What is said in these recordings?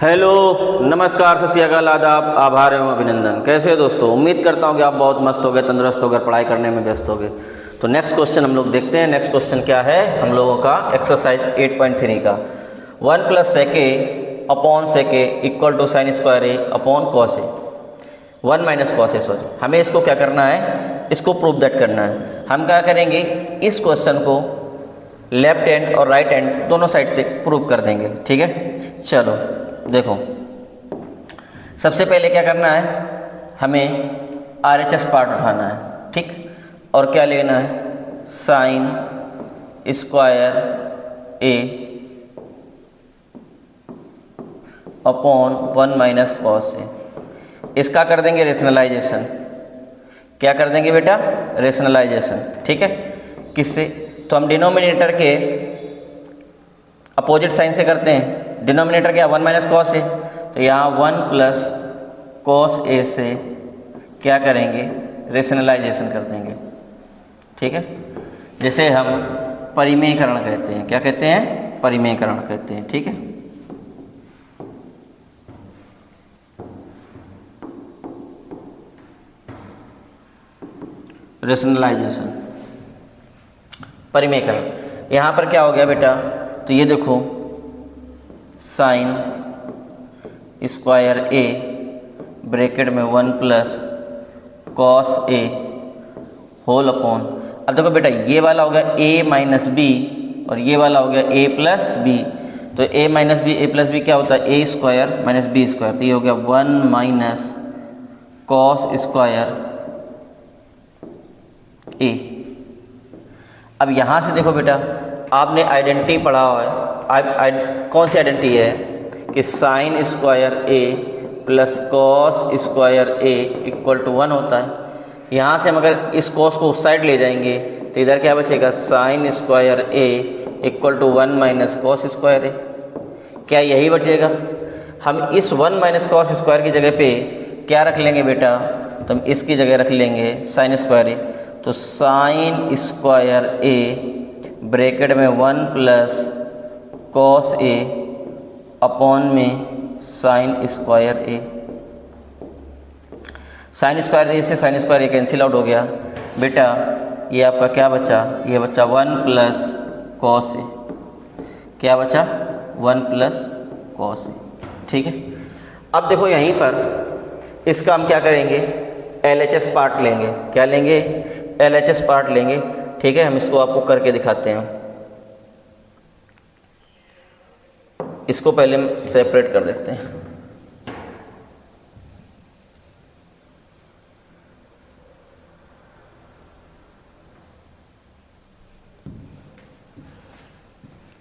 Hello, नमस्कार, सत श्री अकाल, आदाब, आभार एवं अभिनंदन। कैसे हो दोस्तों? उम्मीद करता हूँ कि आप बहुत मस्त हो गए, तंदुरुस्त हो गए, पढ़ाई करने में व्यस्त हो गए। तो नेक्स्ट क्वेश्चन हम लोग देखते हैं। नेक्स्ट क्वेश्चन क्या है हम लोगों का? एक्सरसाइज 8.3 का 1 + sec a upon sec a equal to sine square A upon cos A 1 - cos A. Sorry, हमें इसको क्या करना है? इसको प्रूव दैट करना है। हम क्या करेंगे? इस क्वेश्चन को लेफ्ट हैंड और राइट हैंड दोनों साइड से प्रूव कर देंगे। ठीक है, चलो देखो, सबसे पहले क्या करना है? हमें RHS पार्ट उठाना है। ठीक, और क्या लेना है? Sign square A upon 1 - cos ए। इसका कर देंगे रेशनलाइजेशन। क्या कर देंगे बेटा? रेशनलाइजेशन। ठीक है, किससे? तो हम डिनोमिनेटर के अपोजिट साइन से करते हैं। डिनोमिनेटर क्या? 1 - cos ए। तो यहाँ 1 + cos ए से क्या करेंगे? रेशनलाइजेशन कर देंगे। ठीक है, जिसे हम परिमेयकरण कहते हैं। क्या कहते हैं? परिमेयकरण कहते हैं। ठीक है, रेशनलाइजेशन, परिमेयकरण। यहाँ पर क्या हो गया बेटा? तो ये देखो, साइन स्क्वायर ए ब्रैकेट में 1 + cos ए होल अपॉन। अब देखो बेटा, ये वाला हो गया a - b और ये वाला हो गया a + b। तो a - b, a + b क्या होता है? a² - b²। तो ये हो गया 1 - cos स्क्वायर ए। अब यहाँ से देखो बेटा, आपने आइडेंटिटी पढ़ा हुआ है। कौन सी आइडेंटिटी है? कि sine square A plus cos square A equal to 1 होता है। यहाँ से हम अगर इस कॉस को उस साइड ले जाएंगे तो इधर क्या बचेगा? Sine square A equal to 1 - cos square A. क्या यही बचेगा? हम इस 1 - cos स्क्वायर की जगह पे क्या रख लेंगे बेटा? तो हम इसकी जगह रख लेंगे साइन स्क्वायर ए। तो साइन स्क्वायर ए ब्रैकेट में 1 + cos ए अपॉन में साइन स्क्वायर ए। साइन स्क्वायर ए से साइन स्क्वायर ए कैंसिल आउट हो गया बेटा। ये आपका क्या बचा? ये बचा 1 + cos ए। क्या बचा? 1 + cos ए। ठीक है, अब देखो यहीं पर इसका हम क्या करेंगे? LHS पार्ट लेंगे। क्या लेंगे? LHS पार्ट लेंगे। ठीक है, हम इसको आपको करके दिखाते हैं। इसको पहले हम सेपरेट कर देते हैं।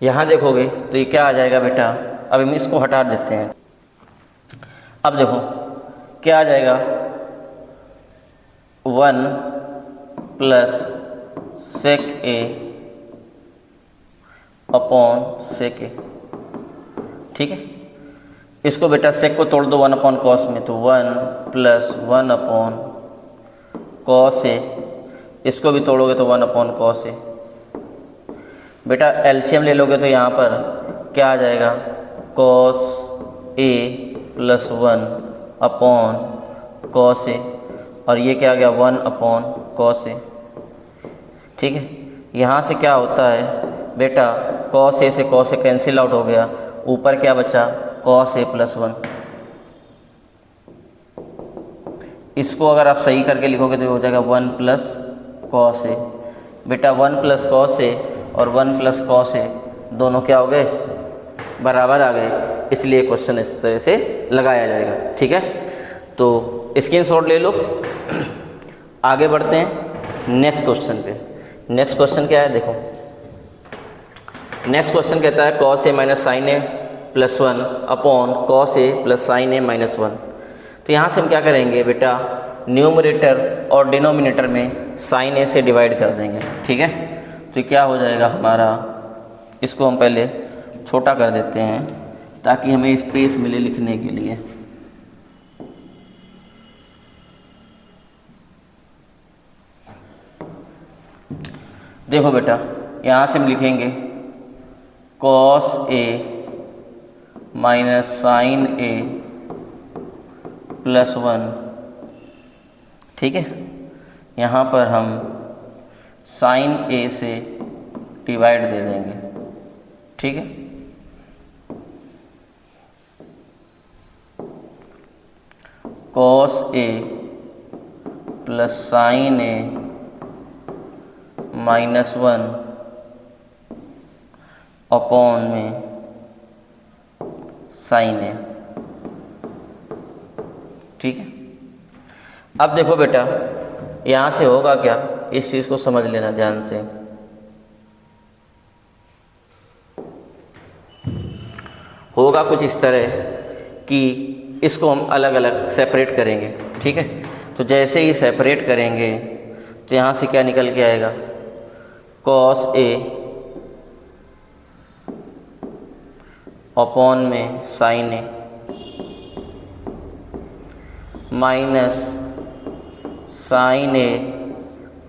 यहाँ देखोगे तो ये क्या आ जाएगा बेटा? अब हम इसको हटा देते हैं। अब देखो क्या आ जाएगा? 1 + sec a upon sec a। ठीक है, इसको बेटा सेक को तोड़ दो 1 / cos में, तो 1 + 1 / cos ए। इसको भी तोड़ोगे तो 1 / cos ए। बेटा एलसीएम ले लोगे तो यहाँ पर क्या आ जाएगा? cos a + 1 / cos ए, और ये क्या आ गया? 1 / cos ए। ठीक है, यहाँ से क्या होता है बेटा? cos a से cos ए कैंसिल आउट हो गया। ऊपर क्या बचा? cos a + 1। इसको अगर आप सही करके लिखोगे तो हो जाएगा 1 + cos a। बेटा 1 + cos a और 1 + cos a दोनों क्या हो गए? बराबर आ गए। इसलिए क्वेश्चन इस तरह से लगाया जाएगा। ठीक है, तो स्क्रीनशॉट ले लो। आगे बढ़ते हैं नेक्स्ट क्वेश्चन पे। नेक्स्ट क्वेश्चन क्या है? देखो, नेक्स्ट क्वेश्चन कहता है cos a - sin a + 1 upon cos a + sin a - 1। तो यहाँ से हम क्या करेंगे बेटा? न्यूमरेटर और डिनोमिनेटर में sin a से डिवाइड कर देंगे। ठीक है, तो क्या हो जाएगा हमारा? इसको हम पहले छोटा कर देते हैं ताकि हमें स्पेस मिले लिखने के लिए। देखो बेटा, यहाँ से हम लिखेंगे cos a minus sine A plus 1। ठीक है, यहाँ पर हम साइन ए से डिवाइड दे देंगे। ठीक है, cos A plus sine A minus 1 upon में साइन ए। ठीक है, अब देखो बेटा यहाँ से होगा क्या, इस चीज़ को समझ लेना ध्यान से। होगा कुछ इस तरह कि इसको हम अलग अलग सेपरेट करेंगे। ठीक है, तो जैसे ही सेपरेट करेंगे तो यहाँ से क्या निकल के आएगा, कॉस ए अपॉन में sign A minus sine A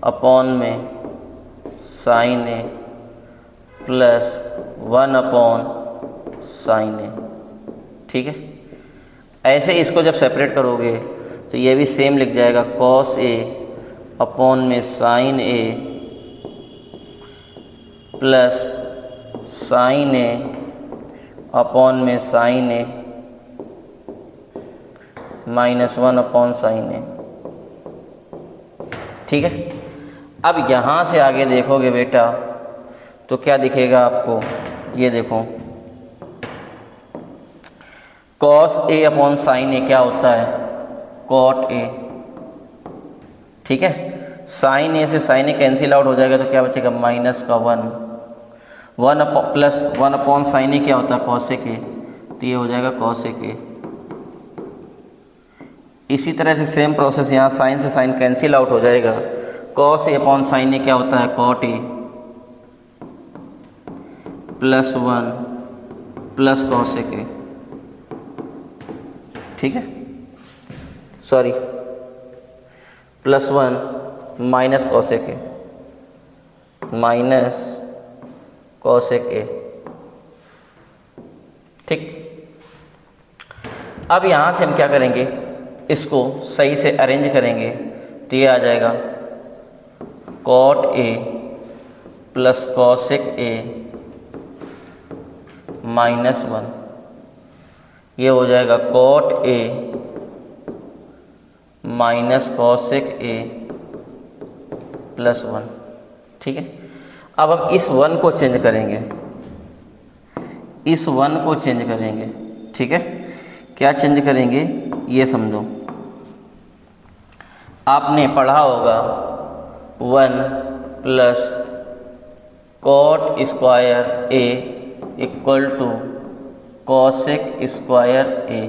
upon में sign A plus 1 upon sine ए। ठीक है, ऐसे इसको जब सेपरेट करोगे तो ये भी सेम लिख जाएगा, कॉस ए अपॉन में sign A plus sine A upon में साइन ए माइनस 1 अपॉन साइन ए। ठीक है, अब यहाँ से आगे देखोगे बेटा तो क्या दिखेगा आपको, ये देखो cos A upon sine A क्या होता है, कॉट ए। ठीक है, साइन ए से साइन ए कैंसिल आउट हो जाएगा तो क्या बचेगा, माइनस का 1 प्लस 1 अपॉन साइन ए क्या होता है, कॉसेक ए, तो ये हो जाएगा कॉसेक ए। इसी तरह से सेम प्रोसेस यहाँ साइन से साइन कैंसिल आउट हो जाएगा, cos A upon sine A क्या होता है, cot A plus 1 plus cosec A. ठीक है, sorry plus 1 minus cosec A minus cosec A. ठीक, अब यहाँ से हम क्या करेंगे, इसको सही से अरेंज करेंगे तो ये आ जाएगा cot A plus cosec A minus 1, ये हो जाएगा cot A minus cosec A plus 1। ठीक है, अब हम इस 1 को चेंज करेंगे, इस 1 को चेंज करेंगे। ठीक है, क्या चेंज करेंगे ये समझो, आपने पढ़ा होगा 1 plus cot square A equal to cosec square A.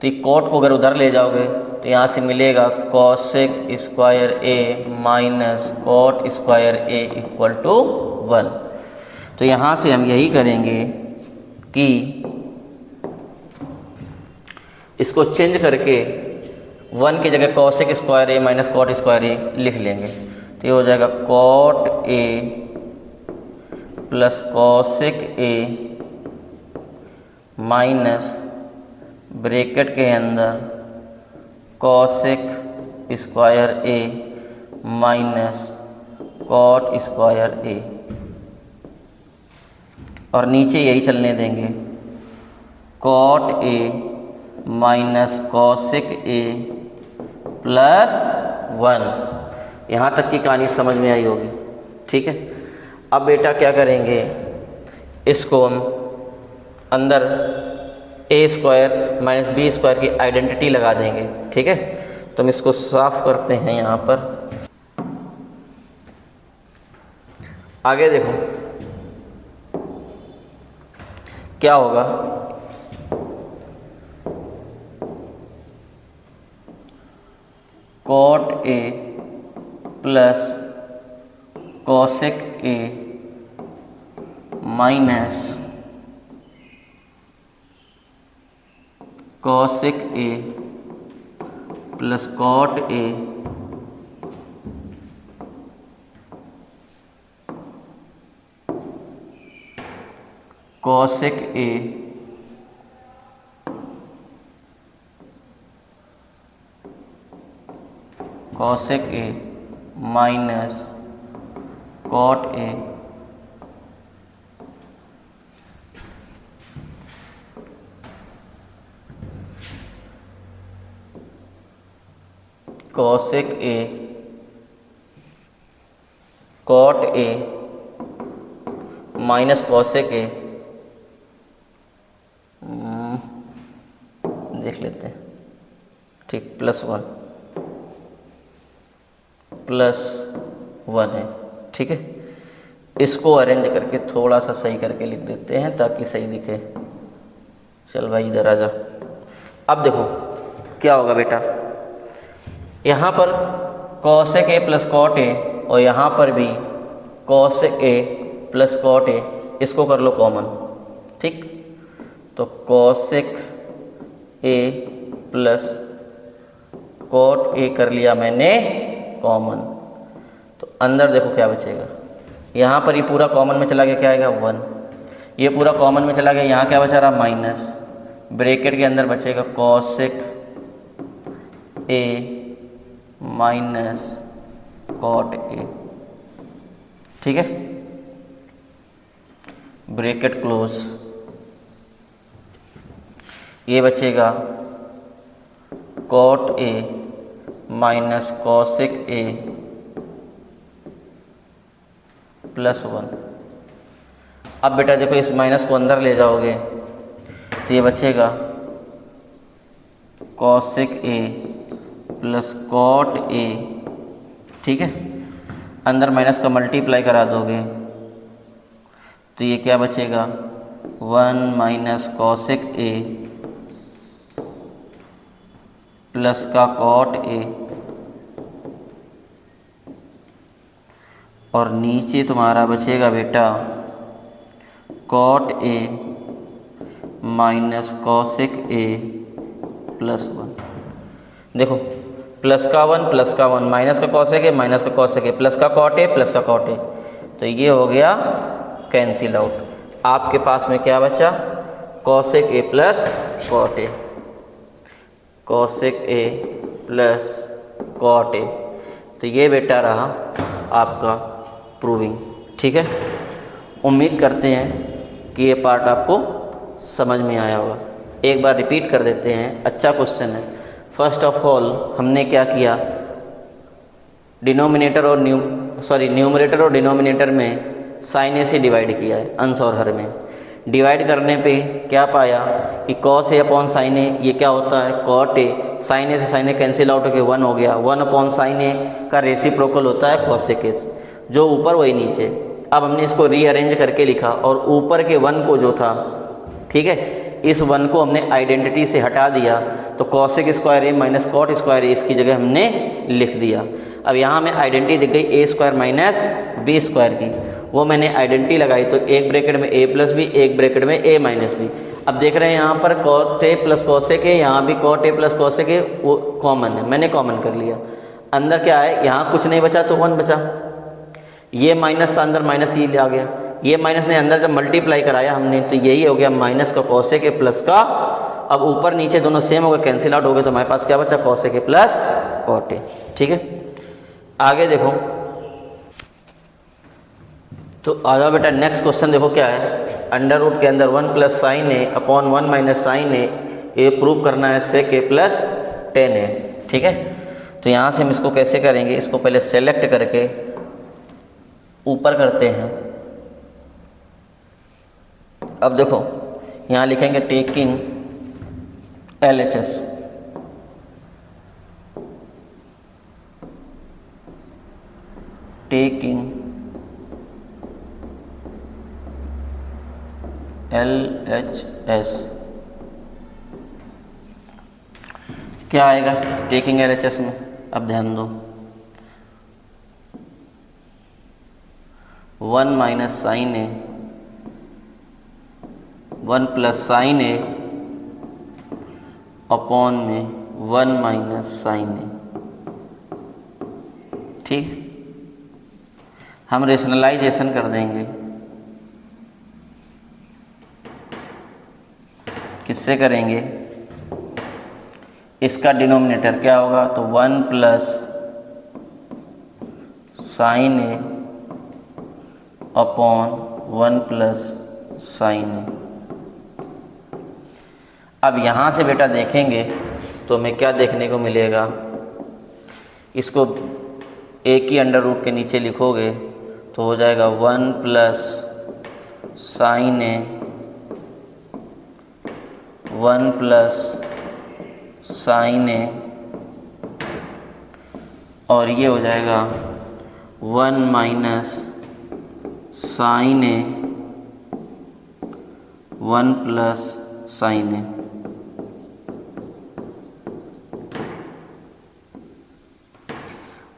तो ये कॉट को अगर उधर ले जाओगे तो यहाँ से मिलेगा cosec square A minus cot square A equal to 1। तो यहाँ से हम यही करेंगे कि इसको चेंज करके 1 की जगह cosec square A minus cot square A लिख लेंगे। तो ये हो जाएगा cot A plus cosec A minus bracket के अंदर cosec square A minus cot square A, और नीचे यही चलने देंगे, cot A minus cosec A plus 1। यहाँ तक की कहानी समझ में आई होगी। ठीक है, अब बेटा क्या करेंगे, इसको हम अंदर ए स्क्वायर माइनस बी स्क्वायर की आइडेंटिटी लगा देंगे। ठीक है, तो हम इसको साफ करते हैं। यहाँ पर आगे देखो क्या होगा, cot A plus cosec A minus cosec A plus cot A cosec A cosec A minus cot A cosec A cot A minus cosec A, देख लेते हैं, ठीक, +1 है, ठीक है। इसको अरेंज करके थोड़ा सा सही करके लिख देते हैं ताकि सही दिखे। चल भाई इधर आ जा। अब देखो क्या होगा बेटा, यहाँ पर cosec A plus cot A और यहाँ पर भी cosec A plus cot A, इसको कर लो कॉमन, ठीक। तो cosec A plus cot A कर लिया मैंने कॉमन, तो अंदर देखो क्या बचेगा, यहाँ पर ये पूरा कॉमन में चला गया, क्या आएगा 1, ये पूरा कॉमन में चला गया, यहाँ क्या बचा रहा माइनस, ब्रैकेट के अंदर बचेगा cosec A minus cot A, ठीक है, ब्रैकेट क्लोज। ये बचेगा cot A minus cosec A +1। अब बेटा देखो इस माइनस को अंदर ले जाओगे तो ये बचेगा cosec A plus cot A, ठीक है, अंदर माइनस का मल्टीप्लाई करा दोगे तो ये क्या बचेगा 1 माइनस कॉसेक ए प्लस का कॉट ए, और नीचे तुम्हारा बचेगा बेटा cot A minus cosec A +1। देखो प्लस का 1 माइनस का कॉसेक ए माइनस का कॉसेक ए प्लस का कॉट ए प्लस का कॉट ए, तो ये हो गया कैंसिल आउट। आपके पास में क्या बचा cosec A plus cot A, cosec A plus cot A, तो ये बेटा रहा आपका प्रूविंग, ठीक है। उम्मीद करते हैं कि ये पार्ट आपको समझ में आया होगा। एक बार रिपीट कर देते हैं, अच्छा क्वेश्चन है। फर्स्ट ऑफ ऑल हमने क्या किया, न्यूमरेटर और डिनोमिनेटर में साइन ए से डिवाइड किया है, अंश और हर में। डिवाइड करने पे क्या पाया कि कॉस ए अपॉन साइन ए, ये क्या होता है कॉट ए, साइन ए से साइन ए कैंसिल आउट होकर 1 हो गया, 1 अपॉन साइन ए का रेसिप्रोकल होता है कॉसेक ए, जो ऊपर वही नीचे। अब हमने इसको रीअरेंज करके लिखा और ऊपर के 1 को जो था, ठीक है, इस 1 को हमने आइडेंटिटी से हटा दिया तो cosec square A minus cot square ए इसकी जगह हमने लिख दिया। अब यहाँ हमें आइडेंटिटी दिख गई ए स्क्वायर माइनस बी स्क्वायर की, वो मैंने आइडेंटिटी लगाई तो एक ब्रैकेट में ए प्लस बी, एक ब्रैकेट में ए माइनस बी। अब देख रहे हैं यहाँ पर cot A plus cosec A, यहाँ भी cot A plus cosec A, वो कॉमन है, मैंने कॉमन कर लिया। अंदर क्या है, यहाँ कुछ नहीं बचा तो 1 बचा, ये माइनस था अंदर माइनस ये आ गया, ये माइनस ने अंदर जब मल्टीप्लाई कराया हमने तो यही हो गया माइनस का कॉसेक ए प्लस का। अब ऊपर नीचे दोनों सेम हो गए, कैंसिल आउट हो गए, तो हमारे पास क्या बचा cosec A plus cot A, ठीक है। आगे देखो, तो आ जाओ बेटा नेक्स्ट क्वेश्चन देखो क्या है। अंडर रूट के अंदर 1 plus sine A upon 1 minus sine ए, ये प्रूव करना है सेक ए प्लस 10 ए, ठीक है। तो यहाँ से हम इसको कैसे करेंगे, इसको पहले सेलेक्ट करके ऊपर करते हैं। अब देखो यहाँ लिखेंगे टेकिंग LHS, टेकिंग LHS, क्या आएगा टेकिंग LHS में, अब ध्यान दो, 1 minus sine A 1 plus sine A upon में 1 माइनस साइन ए, ठीक। हम रेशनलाइजेशन कर देंगे, किससे करेंगे, इसका डिनोमिनेटर क्या होगा तो 1 plus sine A upon 1 plus sine ए। अब यहाँ से बेटा देखेंगे तो हमें क्या देखने को मिलेगा, इसको एक ही अंडर रूट के नीचे लिखोगे तो हो जाएगा 1 प्लस साइन ए 1 प्लस साइन ए, और ये हो जाएगा 1 माइनस साइन ए 1 प्लस साइन ए।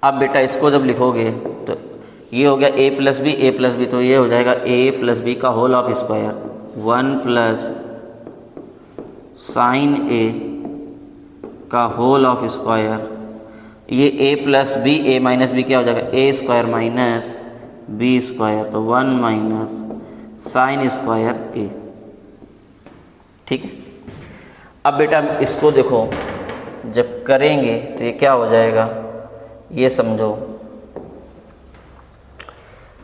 अब बेटा इसको जब लिखोगे तो ये हो गया a प्लस बी, तो ये हो जाएगा a प्लस बी का whole of square 1 plus sine A का होल ऑफ स्क्वायर, ये a plus b a minus b क्या हो जाएगा a square minus b square, तो 1 माइनस साइन स्क्वायर a। ठीक है। अब बेटा इसको देखो जब करेंगे तो ये क्या हो जाएगा, ये समझो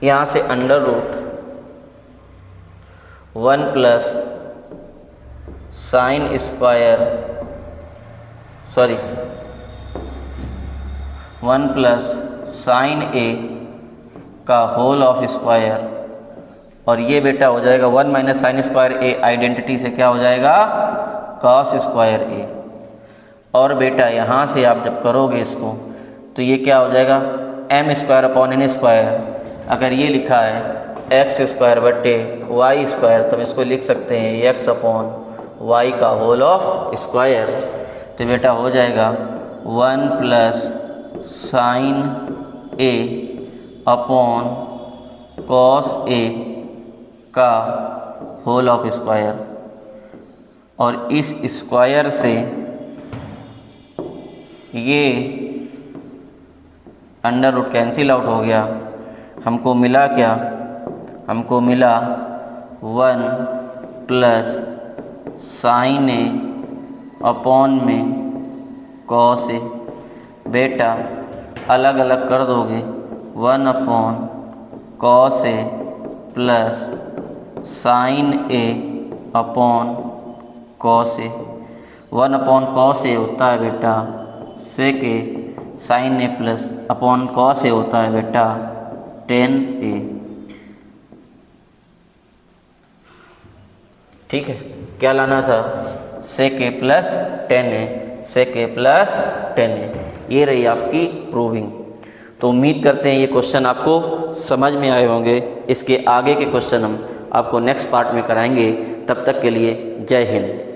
यहाँ से under root 1 plus sine square 1 plus sine A का होल ऑफ स्क्वायर, और ये बेटा हो जाएगा 1 माइनस साइन स्क्वायर ए आइडेंटिटी से क्या हो जाएगा कॉस स्क्वायर ए। और बेटा यहाँ से आप जब करोगे इसको तो ये क्या हो जाएगा M square upon N square. अगर ये लिखा है एक्स स्क्वायर बटे वाई स्क्वायर तो हम इसको लिख सकते हैं एक्स अपॉन वाई का होल ऑफ स्क्वायर, तो बेटा हो जाएगा 1 plus sine A upon cos A का होल ऑफ स्क्वायर, और इस स्क्वायर से ये अंडर रूट कैंसिल आउट हो गया, हमको मिला क्या, हमको मिला 1 प्लस साइन ए अपॉन में कॉस ए। बेटा अलग अलग कर दोगे 1 upon cos A plus sine A upon cos A. 1 upon cos ए होता है बेटा सेक ए, sign A plus upon cos ए होता है बेटा टेन ए। ठीक है, क्या लाना था सेक ए प्लस टेन ए, सेक ए प्लस टेन ए। ये रही आपकी प्रूविंग। तो उम्मीद करते हैं ये क्वेश्चन आपको समझ में आए होंगे। इसके आगे के क्वेश्चन हम आपको नेक्स्ट पार्ट में कराएंगे। तब तक के लिए जय हिंद।